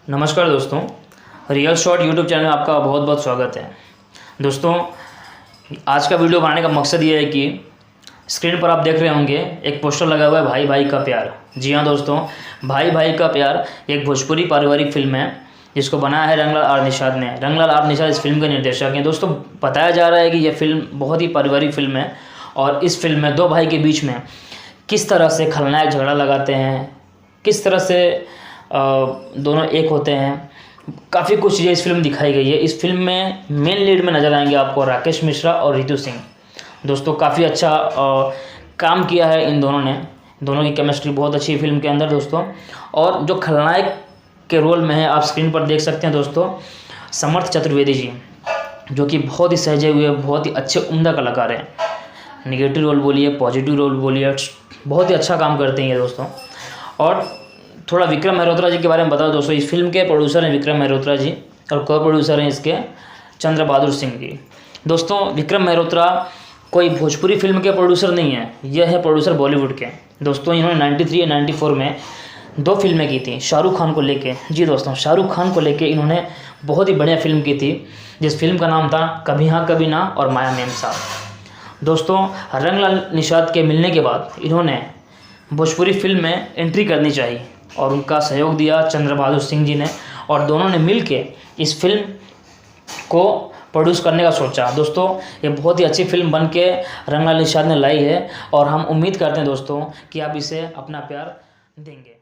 नमस्कार दोस्तों, real shot YouTube channel में आपका बहुत बहुत स्वागत है। दोस्तों, आज का वीडियो बनाने का मकसद ये है कि स्क्रीन पर आप देख रहे होंगे एक पोस्टर लगा हुआ है भाई भाई का प्यार। जी हाँ दोस्तों, भाई भाई का प्यार एक भोजपुरी पारिवारिक फिल्म है जिसको बनाया है रंगलाल आर निषाद ने। रंगलाल आर निषाद इस फिल्म के निर्देशक हैं। दोस्तों, बताया जा रहा है कि यह फिल्म बहुत ही पारिवारिक फिल्म है और इस फिल्म में दो भाई के बीच में किस तरह से खलनायक झगड़ा लगाते हैं, किस तरह से दोनों एक होते हैं, काफ़ी कुछ चीज़ें इस फिल्म दिखाई गई है। इस फिल्म में मेन लीड में नज़र आएंगे आपको राकेश मिश्रा और रितु सिंह। दोस्तों, काफ़ी अच्छा काम किया है इन दोनों ने, दोनों की केमिस्ट्री बहुत अच्छी है फिल्म के अंदर दोस्तों। और जो खलनायक के रोल में है आप स्क्रीन पर देख सकते हैं दोस्तों, समर्थ चतुर्वेदी जी, जो कि बहुत ही सजे हुए, बहुत ही अच्छे उम्दा कलाकार हैं। निगेटिव रोल बोलिए, पॉजिटिव रोल बोलिए, बहुत ही अच्छा काम करते हैं ये दोस्तों। और थोड़ा विक्रम मेहरोत्रा जी के बारे में बताओ दोस्तों। इस फिल्म के प्रोड्यूसर हैं विक्रम मेहरोत्रा जी और को प्रोड्यूसर हैं इसके चंद्र बहादुर सिंह जी। दोस्तों, विक्रम मेहरोत्रा कोई भोजपुरी फिल्म के प्रोड्यूसर नहीं है, यह है प्रोड्यूसर बॉलीवुड के। दोस्तों, इन्होंने 93 या 94 में दो फिल्में की थी शाहरुख खान को लेके। जी दोस्तों, शाहरुख खान को लेके इन्होंने बहुत ही बढ़िया फिल्म की थी, जिस फिल्म का नाम था कभी हाँ कभी ना और माया मेम साहब। दोस्तों, रंगलाल निषाद के मिलने के बाद इन्होंने भोजपुरी फिल्म में एंट्री करनी चाहिए और उनका सहयोग दिया चंद्र बहादुर सिंह जी ने, और दोनों ने मिलके इस फिल्म को प्रोड्यूस करने का सोचा। दोस्तों, ये बहुत ही अच्छी फिल्म बन के रंगलाल निषाद ने लाई है और हम उम्मीद करते हैं दोस्तों कि आप इसे अपना प्यार देंगे।